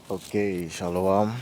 Okay, Shalom.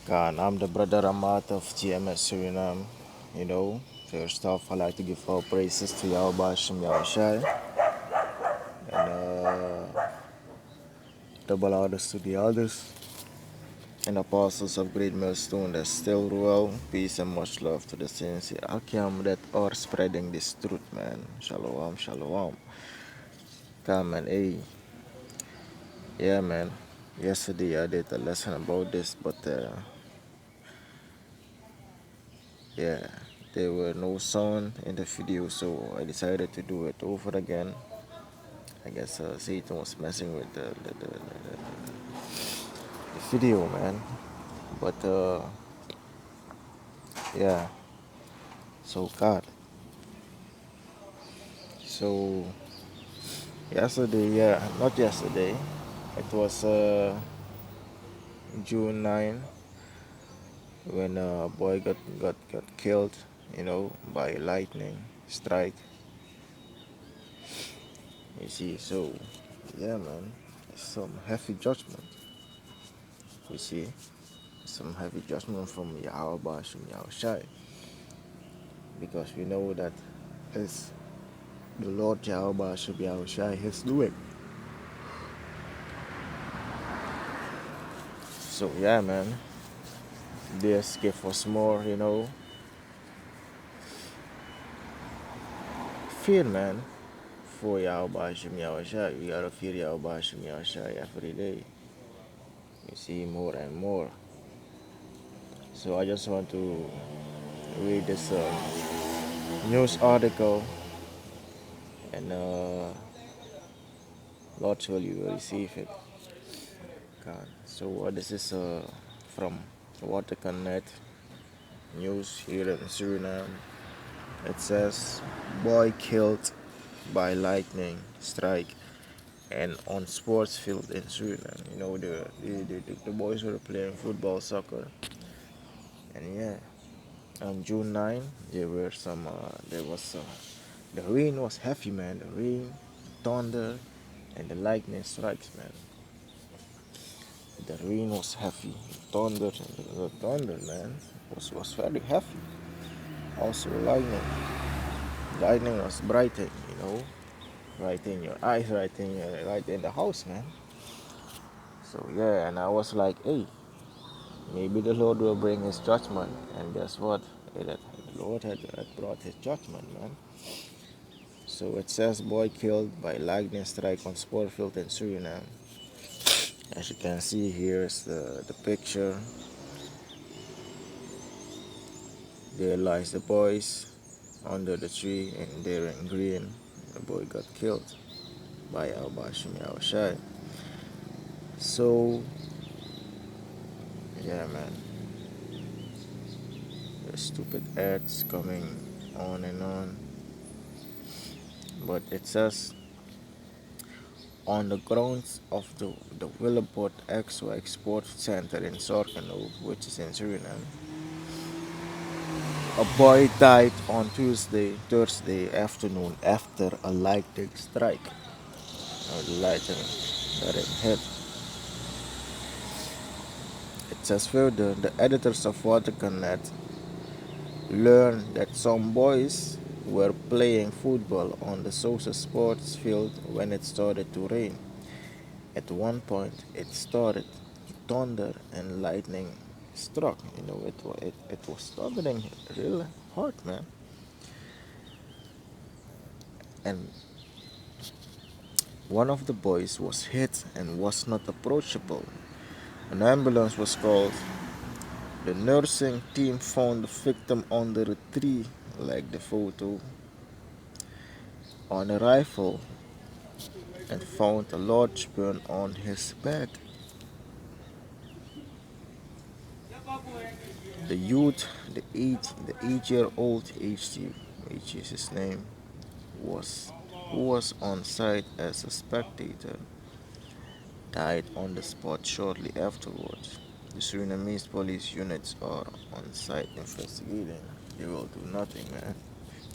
God, I'm the brother Amat of GMS Suriname. You know, first off, I'd like to give all praises to Yahweh Shem Yahushai and double orders to the elders and apostles of Great Millstone that still rule. Peace and much love to the saints here. Akim that are spreading this truth, man. Shalom, shalom. Come and hey, yeah, man. Yesterday I did a lesson about this, but yeah, there were no sound in the video, so I decided to do it over again. I guess Satan was messing with the video, man. But yeah, so God. So yesterday, yeah, not yesterday. It was June 9 when a boy got killed, by lightning strike. You see, so yeah, man, some heavy judgment. You see, some heavy judgment from Yahweh Bashim Yahushai, because we know that it's the Lord Yahweh Bashim Yahushai is doing. So yeah, man, this give us more, fear, man, for Yahweh Bashim Yahushai. We gotta fear Yahweh Bashim Yahushai every day. You see, more and more. So I just want to read this news article, and Lord will you will receive it. God. So this is from Waterconnect News here in Suriname. It says, boy killed by lightning strike and on sports field in Suriname. You know, the boys were playing football, soccer, and yeah, on June 9, there was the rain was heavy, man. The rain, thunder, and the lightning strikes, man. The rain was heavy. The thunder, man, was very heavy. Also, lightning. Lightning was brighting, right in your eyes, right in the house, man. So yeah, and I was like, hey, maybe the Lord will bring His judgment. And guess what? The Lord had brought His judgment, man. So it says, boy killed by lightning strike on sport field in Suriname. As you can see, here's the picture. There lies the boys under the tree and they're in green. The boy got killed by Al Bashim Yahushai. So yeah, man, the stupid ads coming on and on. But it says, on the grounds of the Willebord Expo Export Center in Sorkeno, which is in Suriname, a boy died on Thursday afternoon after a lightning strike. The lightning that it hit. It says further, the editors of Waterconnect learned that some boys were playing football on the social sports field when it started to rain. At one point, it started to thunder and lightning struck. It was thundering real hard, man. And one of the boys was hit and was not approachable. An ambulance was called. The nursing team found the victim under a tree, like the photo, on a rifle, and found a large burn on his back. The youth, the 8-year-old HT, which is his name, who was on site as a spectator, died on the spot shortly afterwards. The Surinamese police units are on site investigating. They will do nothing, man.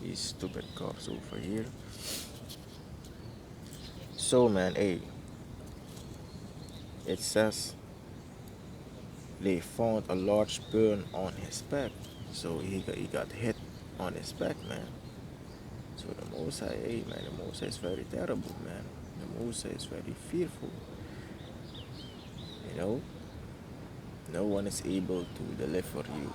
These stupid cops over here. So, man, hey, it says they found a large burn on his back. So he got hit on his back, man. So the Most High, hey man, the Most High is very terrible, man. The Most High is very fearful. You know, no one is able to deliver you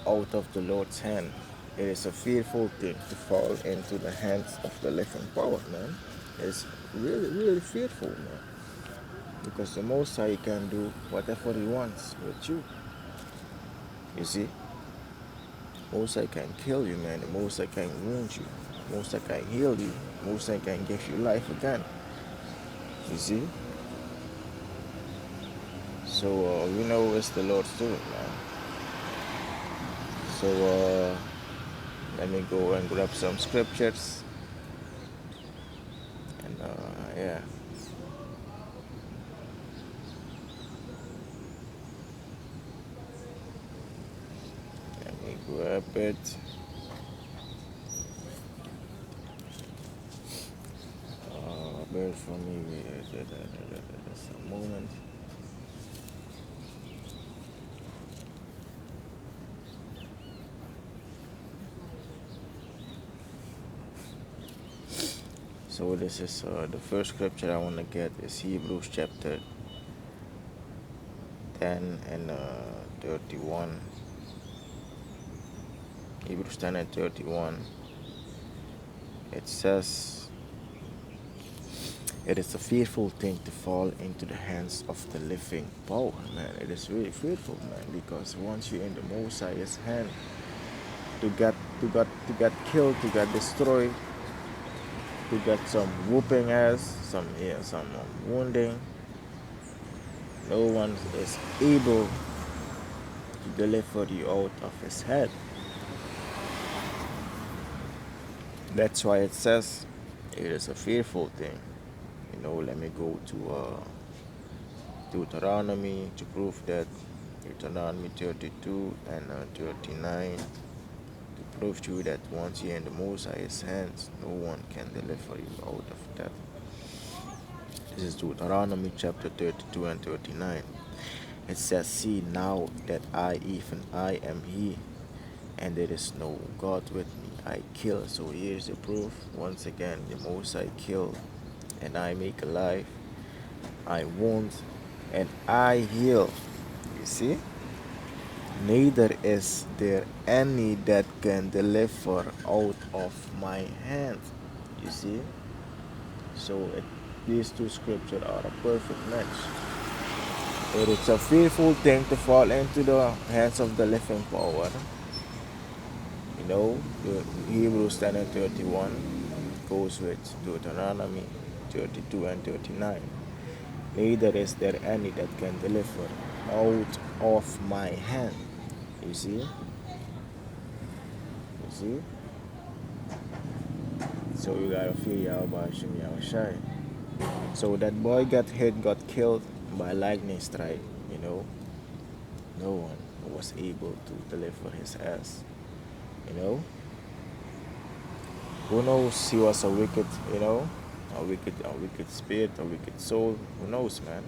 out of the Lord's hand. It is a fearful thing to fall into the hands of the living power, man. It's really, really fearful, man. Because the Most High can do whatever He wants with you. You see, Most High can kill you, man. The Most High can wound you. Most High can heal you. Most High can give you life again. You see. So we know it's the Lord's doing, man. So let me go and grab some scriptures. And yeah. Let me grab it. Bear for me just a moment. So this is the first scripture I want to get is Hebrews chapter 10 and 31. Hebrews 10 and 31. It says, it is a fearful thing to fall into the hands of the living power, man. It is really fearful, man, because once you're in the Most High's hand, to get killed, to get destroyed, to get some whooping ass, some wounding, no one is able to deliver you out of His head. That's why it says it is a fearful thing. You know, let me go to Deuteronomy to prove that. Deuteronomy 32 and 39 to prove to you that once you're in the Most High's hands, no one can deliver you out of that. This is Deuteronomy chapter 32 and 39. It says, see now that I, even I, am He, and there is no God with me. I kill. So here's the proof. Once again, the Most High kill, and I make alive. I wound, and I heal. You see? Neither is there any that can deliver out of my hand. You see? So these two scriptures are a perfect match. It is a fearful thing to fall into the hands of the living power. You know, the Hebrews 10 and 31 goes with Deuteronomy 32 and 39. Neither is there any that can deliver out of my hand. You see? You see? So you gotta fear Yahweh Hashem Yahushai. So that boy got killed by lightning strike, you know. No one was able to deliver his ass. You know? Who knows, he was a wicked, you know, a wicked spirit, a wicked soul. Who knows, man?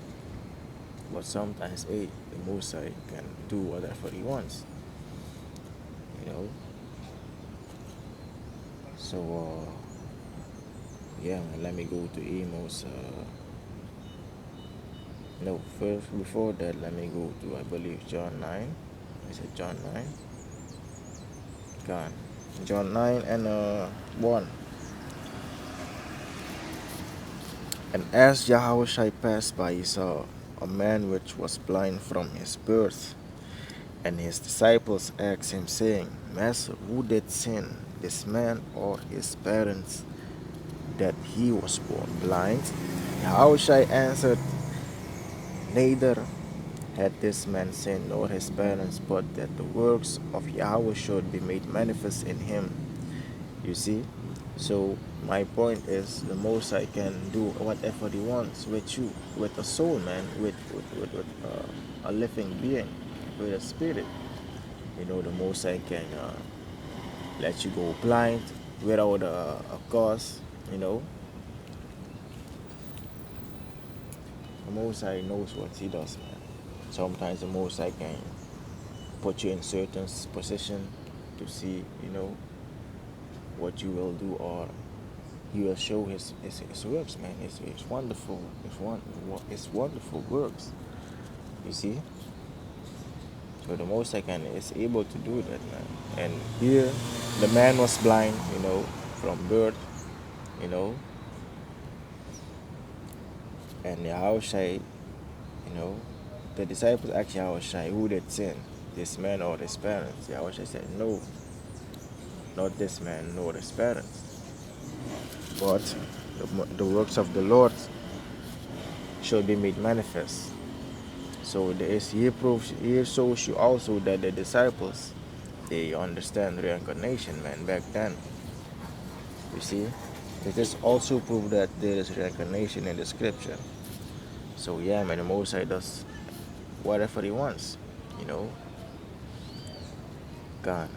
But sometimes, hey, the Most High can do whatever He wants. You know? So, yeah, man, let me go to Amos. No, first, before that, let me go to, I believe, John 9. Is it John 9? God. John 9 and 1. And as Yahushua passed by, he saw a man which was blind from his birth. And his disciples asked him, saying, Master, who did sin, this man or his parents, that he was born blind? Yahushua answered, neither had this man sinned nor his parents, but that the works of Yahweh should be made manifest in him. You see? So my point is, the Most High can do whatever He wants with you, with a soul, man, with a living being, with a spirit. You know, the Most High can let you go blind without a cause, you know. The Most High knows what He does, man. Sometimes the Most High can put you in certain position to see, what you will do, or He will show His works, man. It's wonderful. It's wonderful works. You see. So the Most High is able to do that, man. And here, the man was blind, from birth, you know, and Yahushua, you know, the disciples asked Yahushua, who did sin, this man or his parents? Yahushua said, no, not this man nor his parents, but the works of the Lord shall be made manifest. So here shows you also that the disciples, they understand reincarnation, man, back then. You see, it is also proof that there is reincarnation in the scripture. So yeah, man, the Most High does whatever He wants, God.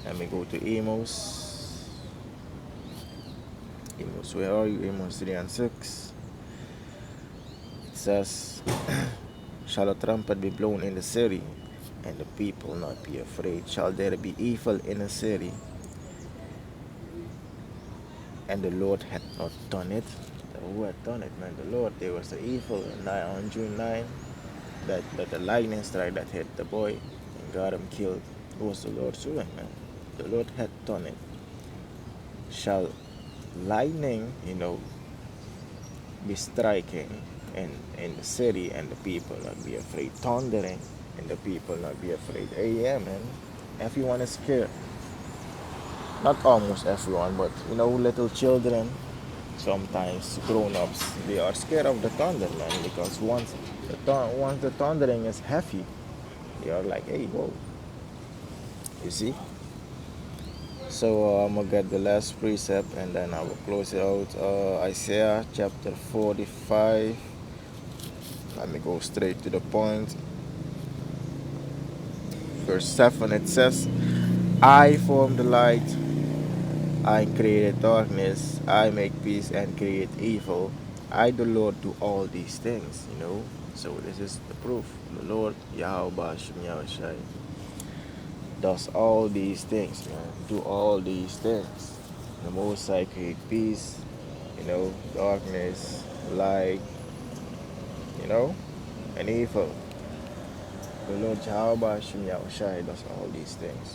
Let me go to Amos. Amos, where are you? Amos 3 and 6. It says, shall a trumpet be blown in the city, and the people not be afraid? Shall there be evil in a city, and the Lord had not done it? Who had done it, man? The Lord. There was the evil on June 9, that the lightning strike that hit the boy and got him killed. It was the Lord's doing, man. The Lord had done it. Shall lightning, be striking in the city, and the people not be afraid? Thundering, and the people not be afraid? Hey, yeah, man. Everyone is scared. Not almost everyone, but little children, sometimes grown-ups, they are scared of the thunder, man, because once the thundering is heavy, they are like, hey, whoa. You see? So I'm gonna get the last precept, and then I will close it out. Isaiah chapter 45. Let me go straight to the point. Verse 7, it says, I form the light, I created darkness, I make peace and create evil. I, the Lord, do all these things, So this is the proof. The Lord, Yahweh Shem Yahushai, does all these things, man. Do all these things. The Most High create peace, darkness, light, and evil. The Lord Yahweh Shem Yahushai does all these things.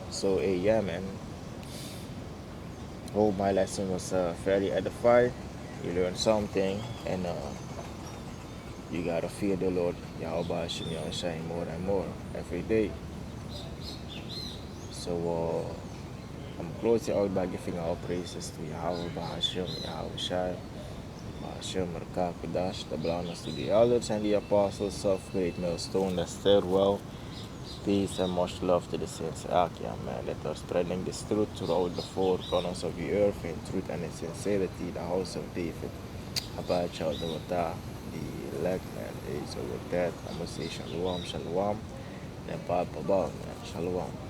So, yeah, man. Hope my lesson was fairly edifying. You learned something, and you gotta fear the Lord Yahweh Shem Yahushai more and more every day. So I'm closing out by giving all praises to Yahweh Hashem, Yahushai, Hashem Merkakudash, the blindness to the elders and the apostles of great millstone that stirred well. Peace and much love to the saints. Akia, man, that are spreading this truth throughout the four corners of the earth in truth and in sincerity, the house of David. Abba Child the elect, man. So with that, I'm gonna say shalom, shalom, and Papa, man, shalom.